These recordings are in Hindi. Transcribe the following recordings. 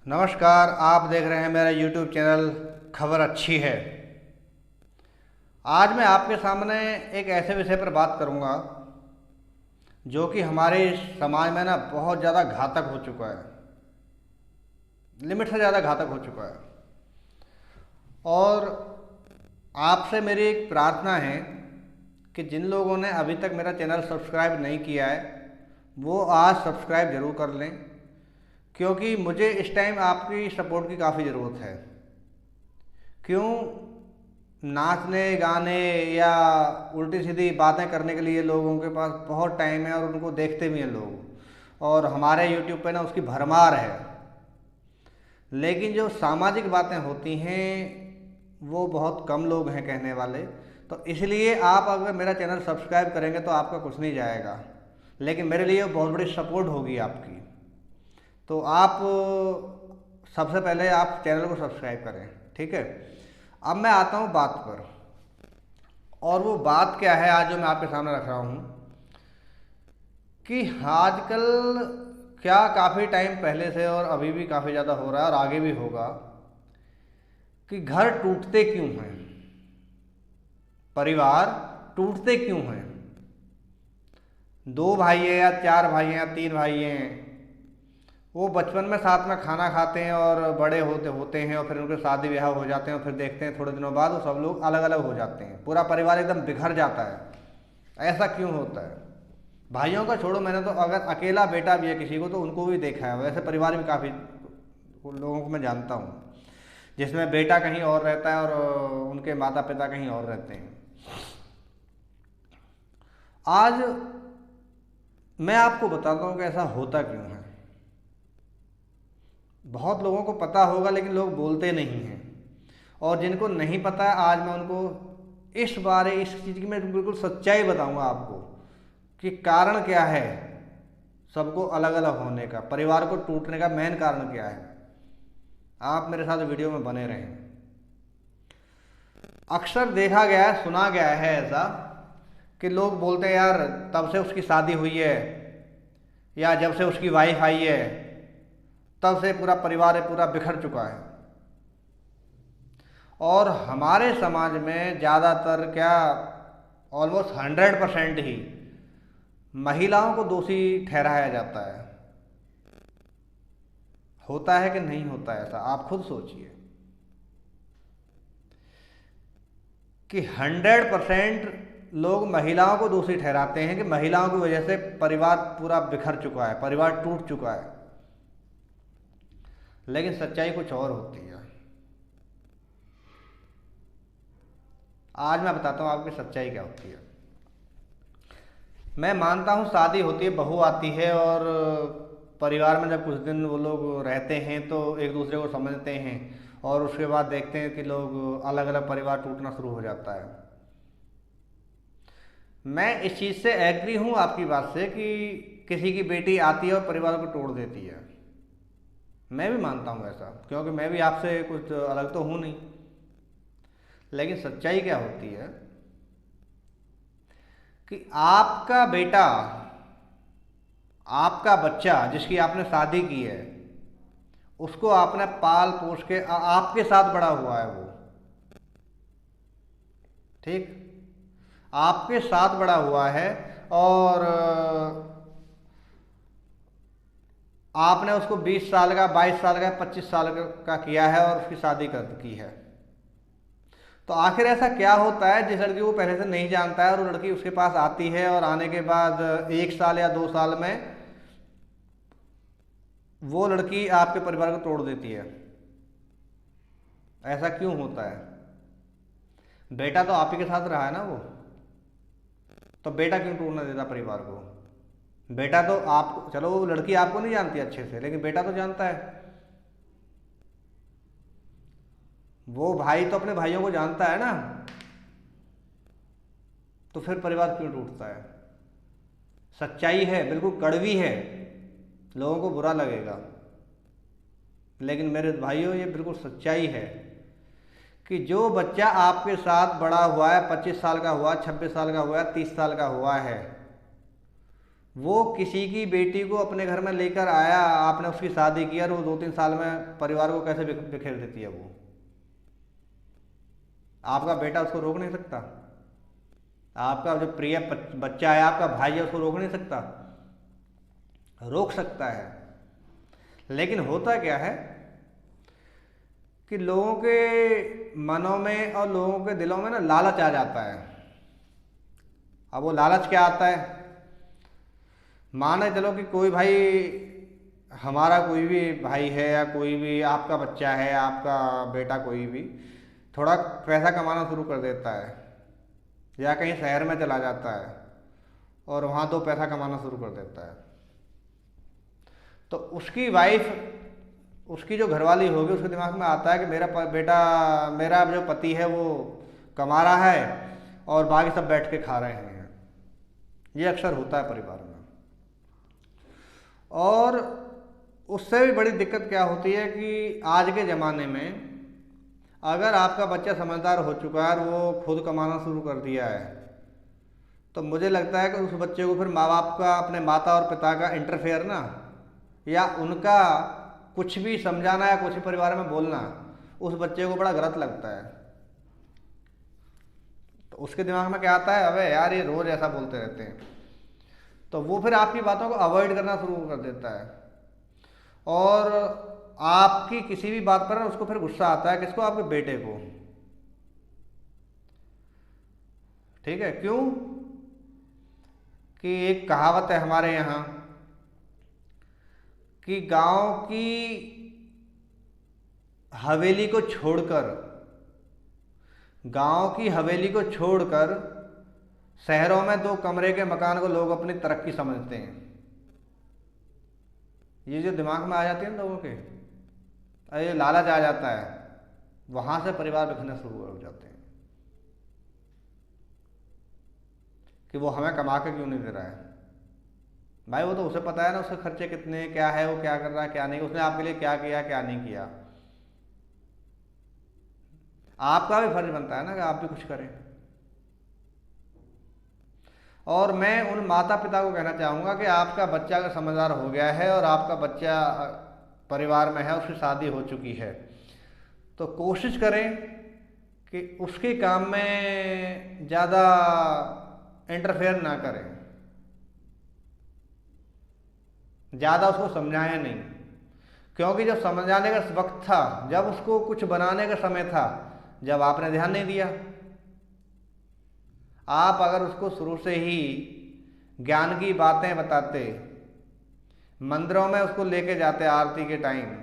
नमस्कार, आप देख रहे हैं मेरा YouTube चैनल खबर अच्छी है। आज मैं आपके सामने एक ऐसे विषय पर बात करूंगा जो कि हमारे समाज में ना बहुत ज़्यादा घातक हो चुका है, लिमिट से ज़्यादा घातक हो चुका है। और आपसे मेरी एक प्रार्थना है कि जिन लोगों ने अभी तक मेरा चैनल सब्सक्राइब नहीं किया है वो आज सब्सक्राइब ज़रूर कर लें, क्योंकि मुझे इस टाइम आपकी सपोर्ट की काफ़ी ज़रूरत है। क्यों? नाचने गाने या उल्टी सीधी बातें करने के लिए लोगों के पास बहुत टाइम है और उनको देखते भी हैं लोग, और हमारे यूट्यूब पे ना उसकी भरमार है। लेकिन जो सामाजिक बातें होती हैं वो बहुत कम लोग हैं कहने वाले। तो इसलिए आप अगर मेरा चैनल सब्सक्राइब करेंगे तो आपका कुछ नहीं जाएगा, लेकिन मेरे लिए बहुत बड़ी सपोर्ट होगी आपकी। तो आप सबसे पहले आप चैनल को सब्सक्राइब करें, ठीक है। अब मैं आता हूँ बात पर, और वो बात क्या है आज जो मैं आपके सामने रख रहा हूँ कि आजकल क्या काफ़ी टाइम पहले से और अभी भी काफ़ी ज़्यादा हो रहा है और आगे भी होगा कि घर टूटते क्यों हैं, परिवार टूटते क्यों हैं। दो भाई हैं या चार भाई हैं या तीन भाई हैं, वो बचपन में साथ में खाना खाते हैं और बड़े होते होते हैं और फिर उनके शादी ब्याह हो जाते हैं और फिर देखते हैं थोड़े दिनों बाद वो सब लोग अलग अलग हो जाते हैं, पूरा परिवार एकदम बिखर जाता है। ऐसा क्यों होता है? भाइयों का छोड़ो, मैंने तो अगर अकेला बेटा भी है किसी को तो उनको भी देखा है। वैसे परिवार भी काफ़ी लोगों को मैं जानता हूँ जिसमें बेटा कहीं और रहता है और उनके माता पिता कहीं और रहते हैं। आज मैं आपको बताता हूँ कि ऐसा होता क्यों है। बहुत लोगों को पता होगा लेकिन लोग बोलते नहीं हैं, और जिनको नहीं पता है आज मैं उनको इस चीज़ की मैं बिल्कुल सच्चाई बताऊंगा आपको कि कारण क्या है सबको अलग अलग होने का, परिवार को टूटने का मेन कारण क्या है। आप मेरे साथ वीडियो में बने रहें। अक्सर देखा गया है, सुना गया है ऐसा कि लोग बोलते हैं यार तब से उसकी शादी हुई है या जब से उसकी वाइफ आई है तब से पूरा परिवार पूरा बिखर चुका है। और हमारे समाज में ज़्यादातर क्या, ऑलमोस्ट 100% ही महिलाओं को दोषी ठहराया जाता है। होता है कि नहीं होता है ऐसा? आप खुद सोचिए कि 100% लोग महिलाओं को दोषी ठहराते हैं कि महिलाओं की वजह से परिवार पूरा बिखर चुका है, परिवार टूट चुका है। लेकिन सच्चाई कुछ और होती है। आज मैं बताता हूँ आपकी सच्चाई क्या होती है। मैं मानता हूँ शादी होती है, बहू आती है और परिवार में जब कुछ दिन वो लोग रहते हैं तो एक दूसरे को समझते हैं, और उसके बाद देखते हैं कि लोग अलग अलग परिवार टूटना शुरू हो जाता है। मैं इस चीज़ से एग्री हूँ आपकी बात से कि किसी की बेटी आती है और परिवार को तोड़ देती है। मैं भी मानता हूँ ऐसा, क्योंकि मैं भी आपसे कुछ अलग तो हूँ नहीं। लेकिन सच्चाई क्या होती है कि आपका बेटा, आपका बच्चा जिसकी आपने शादी की है, उसको आपने पाल पोस के आपके साथ बड़ा हुआ है वो, ठीक, आपके साथ बड़ा हुआ है। और आपने उसको 20 साल का, 22 साल का, 25 साल का किया है और उसकी शादी कर की है। तो आखिर ऐसा क्या होता है जिस लड़की को पहले से नहीं जानता है और वो लड़की उसके पास आती है और आने के बाद 1 साल या 2 साल में वो लड़की आपके परिवार को तोड़ देती है? ऐसा क्यों होता है? बेटा तो आप ही के साथ रहा है ना वो, तो बेटा क्यों तोड़ना देता परिवार को? बेटा तो आप, चलो वो लड़की आपको नहीं जानती अच्छे से, लेकिन बेटा तो जानता है। वो भाई तो अपने भाइयों को जानता है ना, तो फिर परिवार क्यों टूटता है? सच्चाई है, बिल्कुल कड़वी है, लोगों को बुरा लगेगा, लेकिन मेरे भाइयों ये बिल्कुल सच्चाई है कि जो बच्चा आपके साथ बड़ा हुआ है, 25 साल का हुआ, 26 साल का हुआ, 30 साल का हुआ है, वो किसी की बेटी को अपने घर में लेकर आया, आपने उसकी शादी की और वो 2-3 साल में परिवार को कैसे बिखेर देती है वो। आपका बेटा उसको रोक नहीं सकता, आपका जो प्रिय बच्चा है, आपका भाई है, उसको रोक नहीं सकता। रोक सकता है, लेकिन होता क्या है कि लोगों के मनों में और लोगों के दिलों में ना लालच आ जाता है। अब वो लालच क्या आता है, माने चलो कि कोई भाई, हमारा कोई भी भाई है या कोई भी आपका बच्चा है, आपका बेटा कोई भी थोड़ा पैसा कमाना शुरू कर देता है या कहीं शहर में चला जाता है और वहाँ 2 पैसा कमाना शुरू कर देता है, तो उसकी वाइफ, उसकी जो घरवाली होगी, उसके दिमाग में आता है कि मेरा बेटा, मेरा जो पति है वो कमा रहा है और बाकी सब बैठ के खा रहे हैं। ये अक्सर होता है परिवार में। और उससे भी बड़ी दिक्कत क्या होती है कि आज के ज़माने में अगर आपका बच्चा समझदार हो चुका है और वो खुद कमाना शुरू कर दिया है, तो मुझे लगता है कि उस बच्चे को फिर माँ बाप का, अपने माता और पिता का इंटरफेयर ना, या उनका कुछ भी समझाना या कुछ भी परिवार में बोलना उस बच्चे को बड़ा गलत लगता है। तो उसके दिमाग में क्या आता है, अबे यार ये रोज़ ऐसा बोलते रहते हैं, तो वो फिर आपकी बातों को अवॉइड करना शुरू कर देता है और आपकी किसी भी बात पर उसको फिर गुस्सा आता है। किसको? आपके बेटे को। ठीक है, क्यों? कि एक कहावत है हमारे यहाँ कि गांव की हवेली को छोड़कर, गांव की हवेली को छोड़कर शहरों में 2 कमरे के मकान को लोग अपनी तरक्की समझते हैं। ये जो दिमाग में आ जाती है ना लोगों के, ये लालच आ जाता है, वहां से परिवार बिखरना शुरू हो जाते हैं कि वो हमें कमा के क्यों नहीं दे रहा है। भाई वो तो उसे पता है ना, उसके खर्चे कितने, क्या है, वो क्या कर रहा है, क्या नहीं, उसने आपके लिए क्या किया, क्या नहीं किया। आपका भी फर्ज बनता है ना कि आप भी कुछ करें। और मैं उन माता पिता को कहना चाहूँगा कि आपका बच्चा अगर समझदार हो गया है और आपका बच्चा परिवार में है, उसकी शादी हो चुकी है, तो कोशिश करें कि उसके काम में ज़्यादा इंटरफेयर ना करें, ज़्यादा उसको समझाएं नहीं, क्योंकि जब समझाने का वक्त था, जब उसको कुछ बनाने का समय था, जब आपने ध्यान नहीं दिया। आप अगर उसको शुरू से ही ज्ञान की बातें बताते, मंदिरों में उसको लेके जाते आरती के टाइम,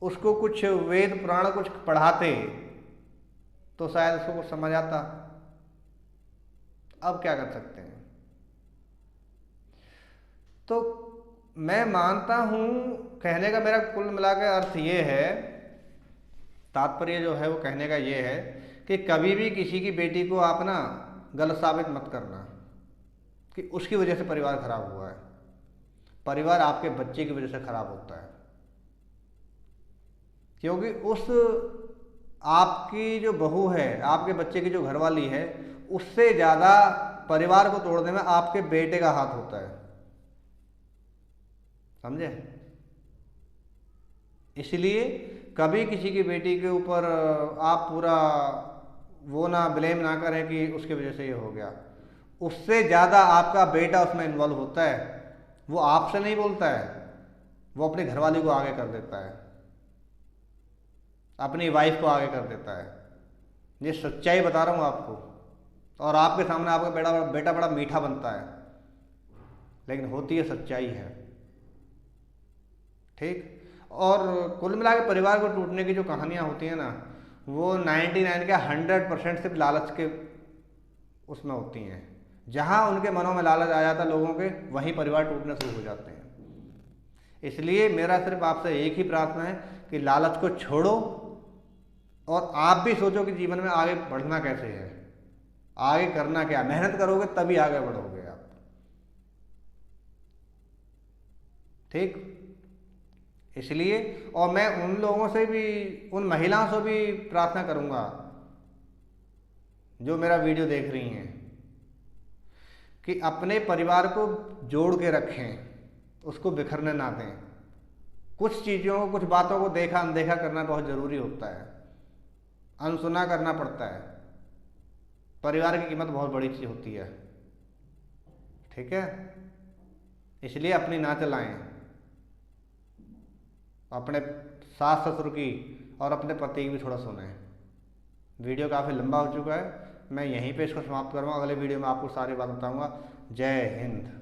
उसको कुछ वेद पुराण कुछ पढ़ाते, तो शायद उसको कुछ समझ आता। अब क्या कर सकते हैं? तो मैं मानता हूं, कहने का मेरा कुल मिलाकर अर्थ ये है, तात्पर्य जो है वो कहने का ये है कि कभी भी किसी की बेटी को आप ना गलत साबित मत करना कि उसकी वजह से परिवार खराब हुआ है। परिवार आपके बच्चे की वजह से खराब होता है, क्योंकि उस आपकी जो बहू है, आपके बच्चे की जो घरवाली है, उससे ज़्यादा परिवार को तोड़ने में आपके बेटे का हाथ होता है। समझे? इसलिए कभी किसी की बेटी के ऊपर आप पूरा वो ना ब्लेम ना करें कि उसके वजह से ये हो गया। उससे ज़्यादा आपका बेटा उसमें इन्वॉल्व होता है। वो आपसे नहीं बोलता है, वो अपनी घरवाली को आगे कर देता है, अपनी वाइफ को आगे कर देता है। ये सच्चाई बता रहा हूँ आपको, और आपके सामने आपका बेटा बड़ा मीठा बनता है, लेकिन होती है सच्चाई है। ठीक? और कुल मिला के परिवार को टूटने की जो कहानियाँ होती हैं ना, वो 99 का 100% सिर्फ लालच के उसमें होती हैं। जहाँ उनके मनों में लालच आ जाता है लोगों के, वहीं परिवार टूटने शुरू हो जाते हैं। इसलिए मेरा सिर्फ आपसे एक ही प्रार्थना है कि लालच को छोड़ो और आप भी सोचो कि जीवन में आगे बढ़ना कैसे है, आगे करना क्या। मेहनत करोगे तभी आगे बढ़ोगे आप। ठीक? इसलिए, और मैं उन लोगों से भी, उन महिलाओं से भी प्रार्थना करूंगा जो मेरा वीडियो देख रही हैं कि अपने परिवार को जोड़ के रखें, उसको बिखरने ना दें। कुछ चीज़ों को, कुछ बातों को देखा अनदेखा करना बहुत ज़रूरी होता है, अनसुना करना पड़ता है। परिवार की कीमत बहुत बड़ी चीज़ होती है, ठीक है। इसलिए अपनी ना चलाएं, अपने सास ससुर की और अपने पति की भी थोड़ा सुनें। वीडियो काफ़ी लंबा हो चुका है, मैं यहीं पे इसको समाप्त करूँगा। अगले वीडियो में आपको सारी बात बताऊँगा। जय हिंद।